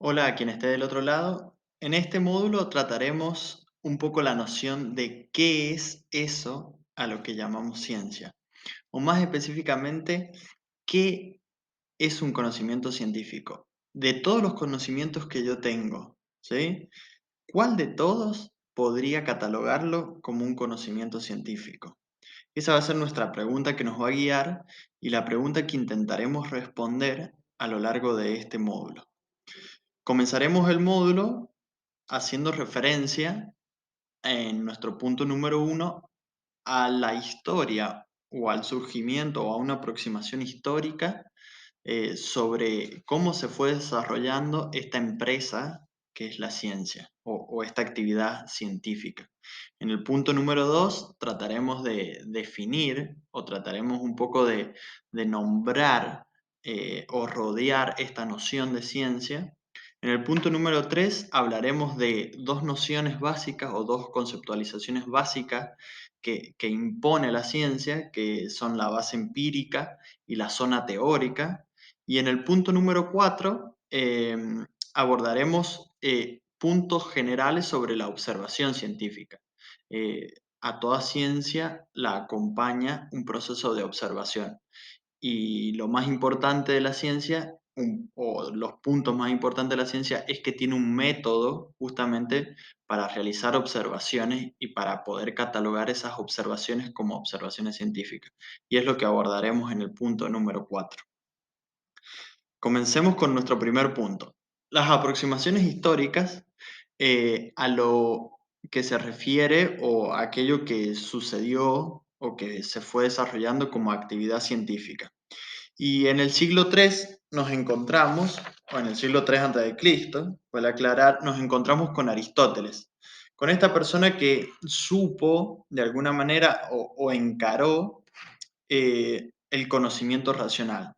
Hola a quien esté del otro lado. En este módulo trataremos un poco la noción de qué es eso a lo que llamamos ciencia, o más específicamente, qué es un conocimiento científico. De todos los conocimientos que yo tengo, ¿sí? ¿Cuál de todos podría catalogarlo como un conocimiento científico? Esa va a ser nuestra pregunta que nos va a guiar y la pregunta que intentaremos responder a lo largo de este módulo. Comenzaremos el módulo haciendo referencia en nuestro punto número uno a la historia o al surgimiento o a una aproximación histórica sobre cómo se fue desarrollando esta empresa que es la ciencia o esta actividad científica. En el punto número 2 trataremos de definir o trataremos un poco de nombrar o rodear esta noción de ciencia. En el punto número 3 hablaremos de dos nociones básicas o dos conceptualizaciones básicas que impone la ciencia, que son la base empírica y la zona teórica. Y en el punto número 4 abordaremos puntos generales sobre la observación científica. A toda ciencia la acompaña un proceso de observación. Y lo más importante de la ciencia, o los puntos más importantes de la ciencia, es que tiene un método justamente para realizar observaciones y para poder catalogar esas observaciones como observaciones científicas. Y es lo que abordaremos en el punto número 4. Comencemos con nuestro primer punto. Las aproximaciones históricas a lo que se refiere o a aquello que sucedió o que se fue desarrollando como actividad científica. Y en el siglo III nos encontramos, o en el siglo III antes de Cristo, para aclarar, nos encontramos con Aristóteles, con esta persona que supo de alguna manera o encaró el conocimiento racional.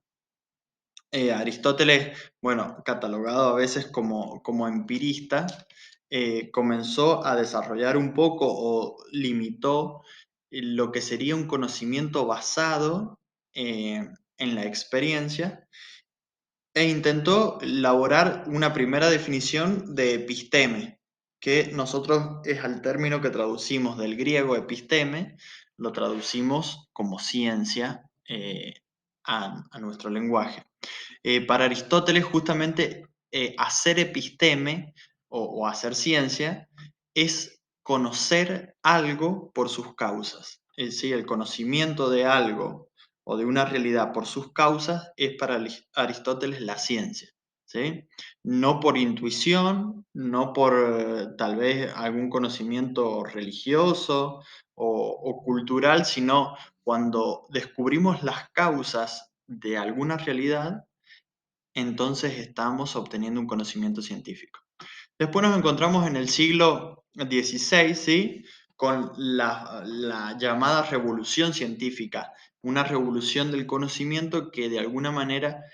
Aristóteles, bueno, catalogado a veces como empirista, comenzó a desarrollar un poco o limitó lo que sería un conocimiento basado en la experiencia e intentó elaborar una primera definición de episteme, que nosotros es el término que traducimos del griego episteme, lo traducimos como ciencia a nuestro lenguaje. Para Aristóteles, justamente, hacer episteme o hacer ciencia es conocer algo por sus causas. Es decir, el conocimiento de algo o de una realidad por sus causas es para Aristóteles la ciencia. ¿Sí? No por intuición, no por tal vez algún conocimiento religioso o cultural, sino cuando descubrimos las causas de alguna realidad, entonces estamos obteniendo un conocimiento científico. Después nos encontramos en el siglo XVI, ¿sí? Con la llamada revolución científica, una revolución del conocimiento que de alguna manera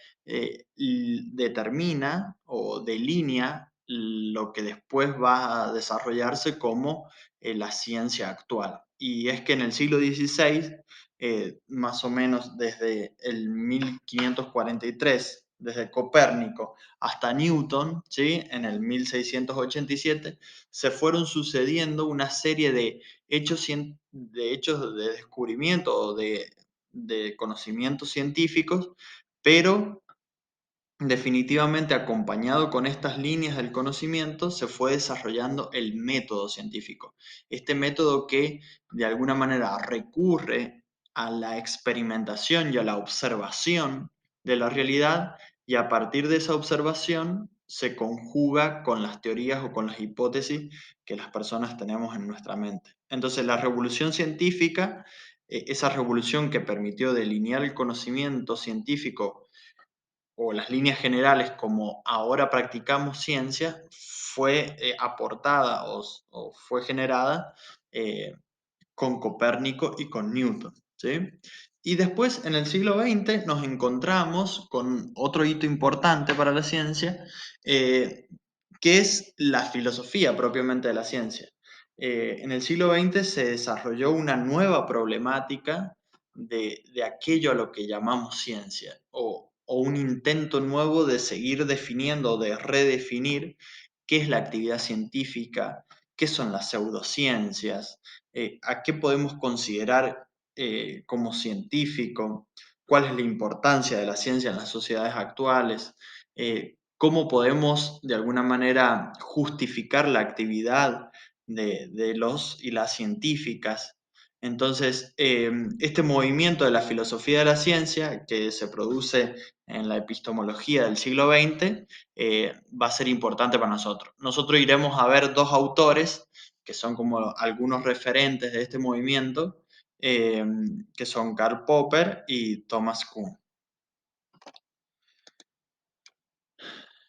determina o delinea lo que después va a desarrollarse como la ciencia actual. Y es que en el siglo XVI, más o menos desde el 1543, desde Copérnico hasta Newton, ¿sí? En el 1687, se fueron sucediendo una serie de hechos de descubrimiento o de conocimientos científicos, pero definitivamente acompañado con estas líneas del conocimiento se fue desarrollando el método científico. Este método que de alguna manera recurre a la experimentación y a la observación de la realidad, y a partir de esa observación se conjuga con las teorías o con las hipótesis que las personas tenemos en nuestra mente. Entonces la revolución científica, esa revolución que permitió delinear el conocimiento científico o las líneas generales como ahora practicamos ciencia, fue aportada o fue generada eh, con Copérnico y con Newton, ¿sí? Y después, en el siglo XX, nos encontramos con otro hito importante para la ciencia, que es la filosofía propiamente de la ciencia. En el siglo XX se desarrolló una nueva problemática de aquello a lo que llamamos ciencia, o un intento nuevo de seguir definiendo o de redefinir qué es la actividad científica, qué son las pseudociencias, a qué podemos considerar como científico, cuál es la importancia de la ciencia en las sociedades actuales, cómo podemos de alguna manera justificar la actividad de los y las científicas. Entonces, este movimiento de la filosofía de la ciencia que se produce en la epistemología del siglo XX va a ser importante para nosotros. Nosotros iremos a ver dos autores que son como algunos referentes de este movimiento, eh, que son Karl Popper y Thomas Kuhn.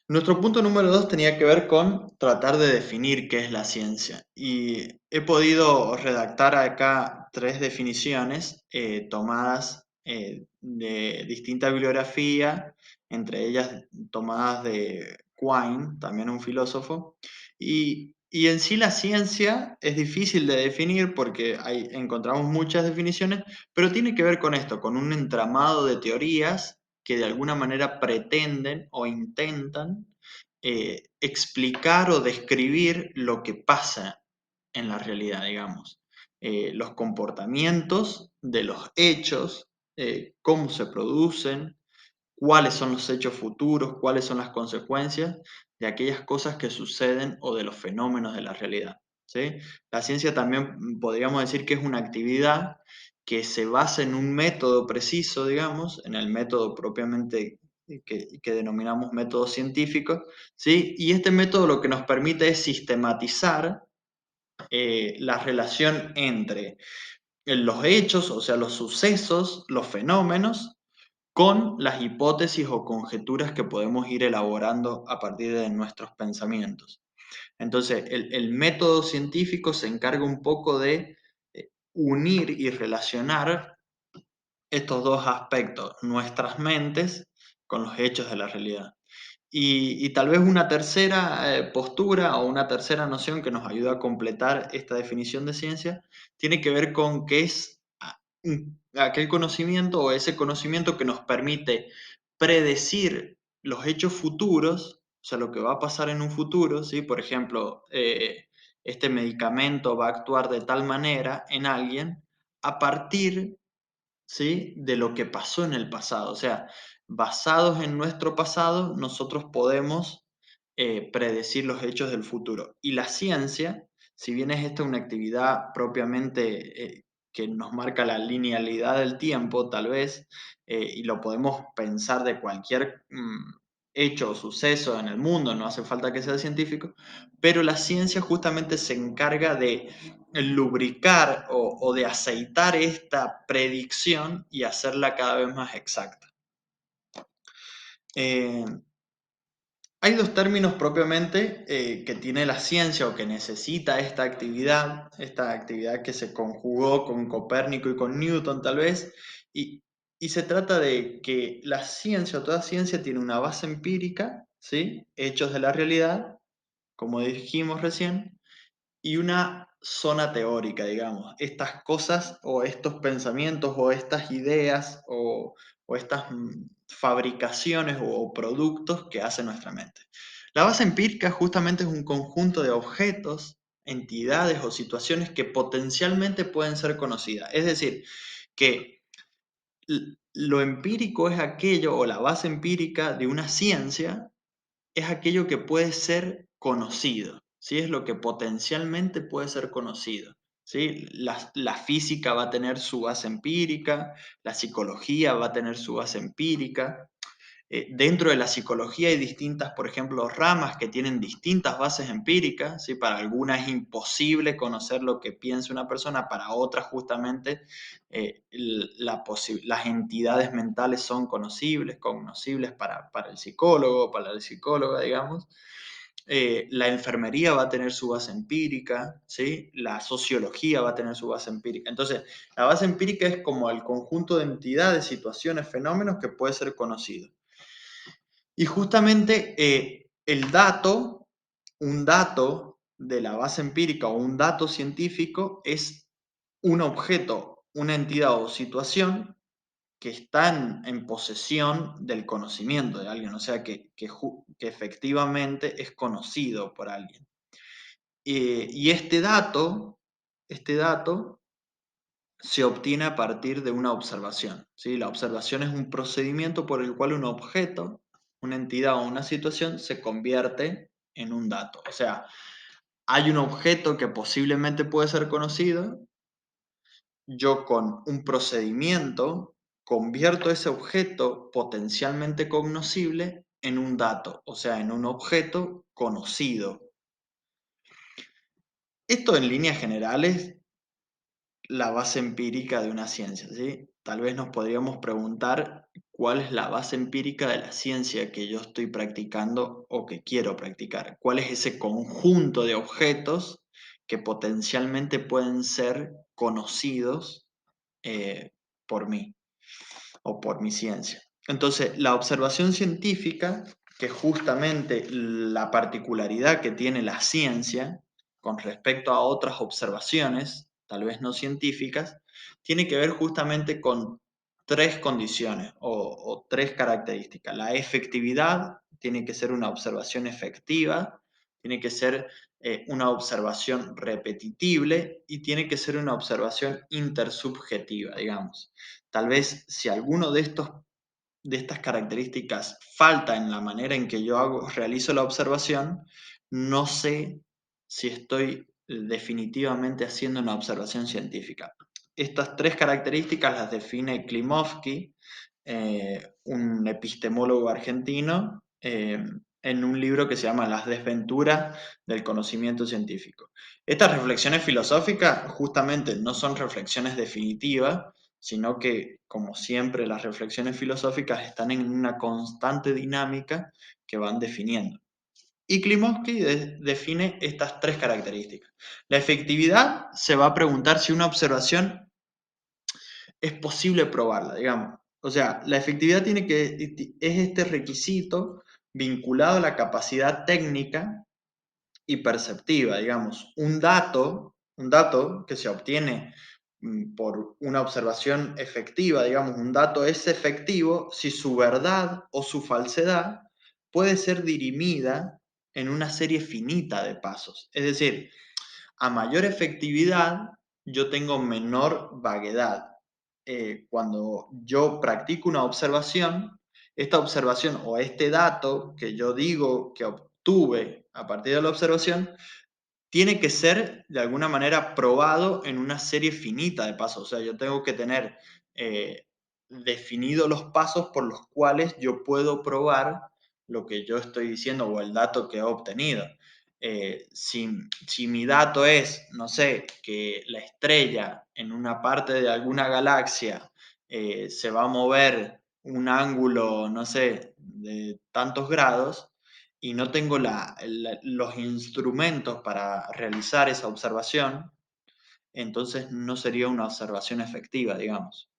Nuestro punto número 2 tenía que ver con tratar de definir qué es la ciencia. Y he podido redactar acá tres definiciones tomadas de distinta bibliografía, entre ellas tomadas de Quine, también un filósofo. Y en sí la ciencia es difícil de definir porque encontramos muchas definiciones, pero tiene que ver con esto, con un entramado de teorías que de alguna manera pretenden o intentan explicar o describir lo que pasa en la realidad, digamos. Los comportamientos de los hechos, cómo se producen, cuáles son los hechos futuros, cuáles son las consecuencias de aquellas cosas que suceden o de los fenómenos de la realidad. ¿Sí? La ciencia también podríamos decir que es una actividad que se basa en un método preciso, digamos, en el método propiamente que denominamos método científico, ¿sí? Y este método lo que nos permite es sistematizar la relación entre los hechos, o sea, los sucesos, los fenómenos, con las hipótesis o conjeturas que podemos ir elaborando a partir de nuestros pensamientos. Entonces, el método científico se encarga un poco de unir y relacionar estos dos aspectos, nuestras mentes con los hechos de la realidad. Y tal vez una tercera postura o una tercera noción que nos ayuda a completar esta definición de ciencia tiene que ver con qué es aquel conocimiento o ese conocimiento que nos permite predecir los hechos futuros, o sea, lo que va a pasar en un futuro, ¿sí? Por ejemplo, este medicamento va a actuar de tal manera en alguien a partir, ¿sí? De lo que pasó en el pasado. O sea, basados en nuestro pasado, nosotros podemos predecir los hechos del futuro. Y la ciencia, si bien es esta una actividad propiamente que nos marca la linealidad del tiempo, tal vez, y lo podemos pensar de cualquier hecho o suceso en el mundo, no hace falta que sea científico, pero la ciencia justamente se encarga de lubricar o de aceitar esta predicción y hacerla cada vez más exacta. Eh, Hay dos términos propiamente que tiene la ciencia o que necesita esta actividad que se conjugó con Copérnico y con Newton tal vez, y se trata de que la ciencia o toda ciencia tiene una base empírica, ¿sí? Hechos de la realidad, como dijimos recién, y una zona teórica, digamos. Estas cosas o estos pensamientos o estas ideas o estas fabricaciones o productos que hace nuestra mente. La base empírica justamente es un conjunto de objetos, entidades o situaciones que potencialmente pueden ser conocidas. Es decir, que lo empírico es aquello, o la base empírica de una ciencia, es aquello que puede ser conocido, ¿sí? Es lo que potencialmente puede ser conocido, ¿sí? La física va a tener su base empírica, la psicología va a tener su base empírica. Dentro de la psicología hay distintas, por ejemplo, ramas que tienen distintas bases empíricas, ¿sí? Para algunas es imposible conocer lo que piensa una persona, para otras justamente las entidades mentales son cognoscibles para el psicólogo, para la psicóloga, digamos. La enfermería va a tener su base empírica, ¿sí? La sociología va a tener su base empírica. Entonces, la base empírica es como el conjunto de entidades, situaciones, fenómenos que puede ser conocido. Y justamente un dato de la base empírica o un dato científico es un objeto, una entidad o situación que están en posesión del conocimiento de alguien, o sea, que efectivamente es conocido por alguien. Y este dato se obtiene a partir de una observación, ¿sí? La observación es un procedimiento por el cual un objeto, una entidad o una situación se convierte en un dato. O sea, hay un objeto que posiblemente puede ser conocido, yo con un procedimiento convierto ese objeto potencialmente cognoscible en un dato, o sea, en un objeto conocido. Esto en líneas generales, la base empírica de una ciencia, ¿sí? Tal vez nos podríamos preguntar cuál es la base empírica de la ciencia que yo estoy practicando o que quiero practicar. ¿Cuál es ese conjunto de objetos que potencialmente pueden ser conocidos por mí o por mi ciencia? Entonces, la observación científica, que es justamente la particularidad que tiene la ciencia con respecto a otras observaciones, tal vez no científicas, tiene que ver justamente con tres condiciones o tres características. La efectividad tiene que ser una observación efectiva, tiene que ser una observación repetitible y tiene que ser una observación intersubjetiva, digamos. Tal vez si alguno de estas características falta en la manera en que yo realizo la observación, no sé si estoy definitivamente haciendo una observación científica. Estas tres características las define Klimovsky, un epistemólogo argentino, en un libro que se llama Las desventuras del conocimiento científico. Estas reflexiones filosóficas justamente no son reflexiones definitivas, sino que, como siempre, las reflexiones filosóficas están en una constante dinámica que van definiendo. Y Klimovsky define estas tres características. La efectividad se va a preguntar si una observación es posible probarla, digamos. O sea, la efectividad es este requisito vinculado a la capacidad técnica y perceptiva, digamos. Un dato que se obtiene por una observación efectiva, digamos, un dato es efectivo si su verdad o su falsedad puede ser dirimida en una serie finita de pasos. Es decir, a mayor efectividad, yo tengo menor vaguedad. Cuando yo practico una observación, esta observación o este dato que yo digo que obtuve a partir de la observación, tiene que ser de alguna manera probado en una serie finita de pasos. O sea, yo tengo que tener definidos los pasos por los cuales yo puedo probar lo que yo estoy diciendo o el dato que he obtenido. Si mi dato es, no sé, que la estrella en una parte de alguna galaxia se va a mover un ángulo, no sé, de tantos grados, y no tengo los instrumentos para realizar esa observación, entonces no sería una observación efectiva, digamos.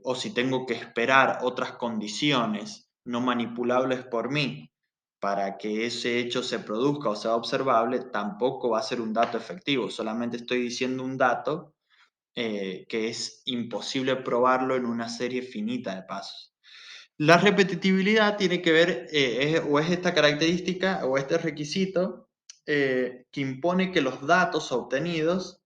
O si tengo que esperar otras condiciones no manipulables por mí para que ese hecho se produzca o sea observable, tampoco va a ser un dato efectivo, solamente estoy diciendo un dato que es imposible probarlo en una serie finita de pasos. La repetitividad tiene que ver, o es esta característica o este requisito que impone que los datos obtenidos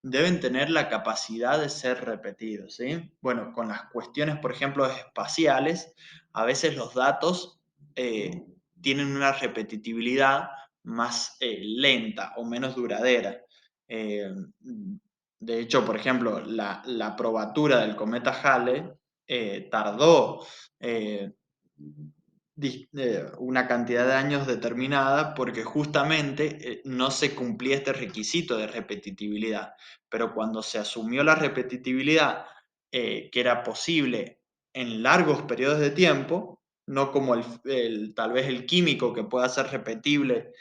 deben tener la capacidad de ser repetidos, ¿sí? Bueno, con las cuestiones, por ejemplo, espaciales, a veces los datos eh, tienen una repetitividad más lenta o menos duradera. Eh, de hecho, por ejemplo, la probatura del cometa Halley tardó eh, una cantidad de años determinada porque justamente no se cumplía este requisito de repetitividad. Pero cuando se asumió la repetitividad que era posible en largos periodos de tiempo, no como tal vez el químico que pueda ser repetible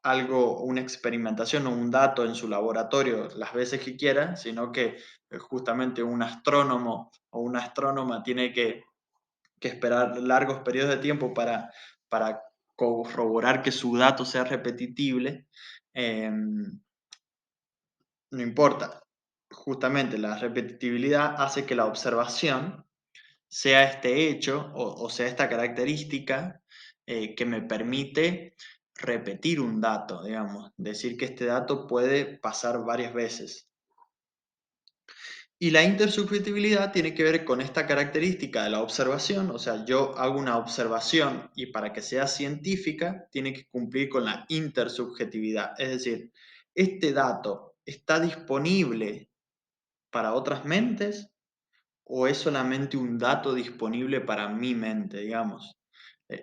algo, una experimentación o un dato en su laboratorio las veces que quiera, sino que justamente un astrónomo o una astrónoma tiene que esperar largos periodos de tiempo para corroborar que su dato sea repetitible, no importa. justamente la repetitividad hace que la observación sea este hecho o sea esta característica que me permite repetir un dato, digamos, decir que este dato puede pasar varias veces. Y la intersubjetividad tiene que ver con esta característica de la observación, o sea, yo hago una observación y para que sea científica tiene que cumplir con la intersubjetividad, es decir, este dato está disponible para otras mentes o es solamente un dato disponible para mi mente, digamos.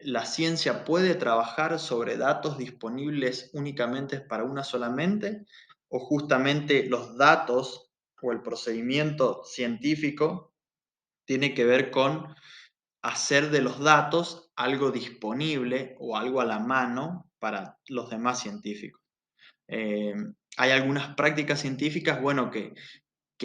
La ciencia puede trabajar sobre datos disponibles únicamente para una sola mente o justamente los datos o el procedimiento científico tiene que ver con hacer de los datos algo disponible o algo a la mano para los demás científicos. Eh, Hay algunas prácticas científicas, bueno, que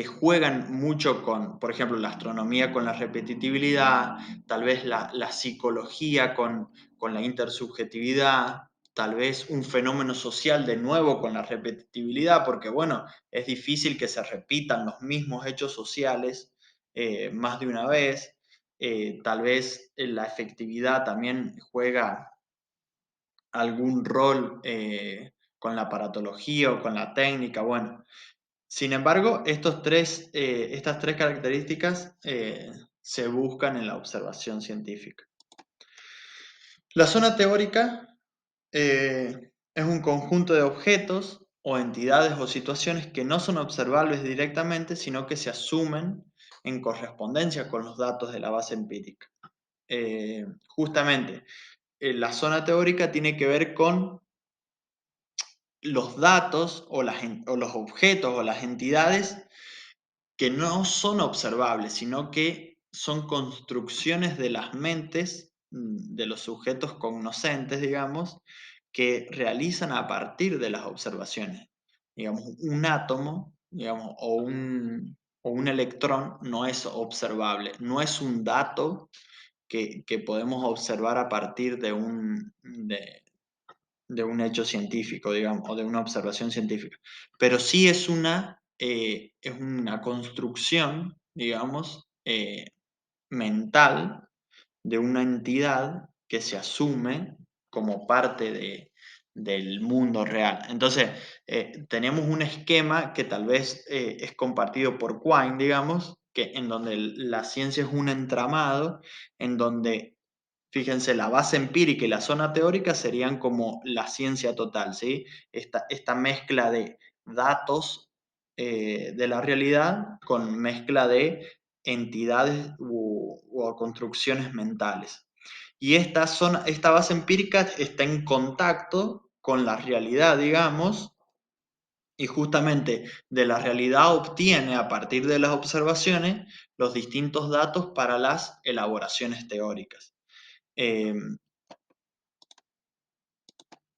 juegan mucho con, por ejemplo, la astronomía con la repetitividad, tal vez la psicología con la intersubjetividad, tal vez un fenómeno social de nuevo con la repetitividad, porque bueno, es difícil que se repitan los mismos hechos sociales más de una vez. Tal vez la efectividad también juega algún rol con la paratología o con la técnica. Bueno, sin embargo, estas tres características se buscan en la observación científica. La zona teórica es un conjunto de objetos o entidades o situaciones que no son observables directamente, sino que se asumen en correspondencia con los datos de la base empírica. Justamente, la zona teórica tiene que ver con los datos o los objetos o las entidades que no son observables, sino que son construcciones de las mentes de los sujetos cognoscentes, digamos, que realizan a partir de las observaciones. Digamos, un átomo, digamos, o un electrón no es observable, no es un dato que podemos observar a partir de un hecho científico, digamos, o de una observación científica. Pero sí es una construcción, digamos, mental de una entidad que se asume como parte del mundo real. Entonces, tenemos un esquema que tal vez es compartido por Quine, digamos, que en donde la ciencia es un entramado, en donde fíjense, la base empírica y la zona teórica serían como la ciencia total, ¿sí? Esta mezcla de datos de la realidad con mezcla de entidades o construcciones mentales. Y esta base empírica está en contacto con la realidad, digamos, y justamente de la realidad obtiene a partir de las observaciones los distintos datos para las elaboraciones teóricas. Eh,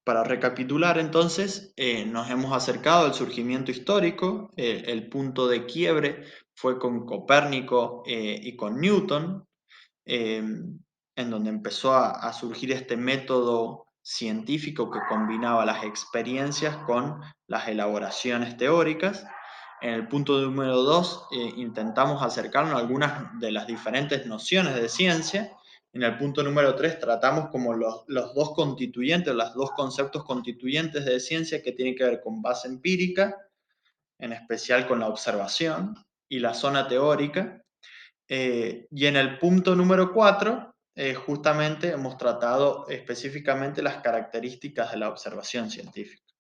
para recapitular entonces, nos hemos acercado al surgimiento histórico, el punto de quiebre fue con Copérnico y con Newton, en donde empezó a surgir este método científico que combinaba las experiencias con las elaboraciones teóricas. En el punto número 2 intentamos acercarnos a algunas de las diferentes nociones de ciencia. En el punto número 3 tratamos como los dos constituyentes, los dos conceptos constituyentes de ciencia que tienen que ver con base empírica, en especial con la observación, y la zona teórica. Y en el punto número 4, justamente hemos tratado específicamente las características de la observación científica.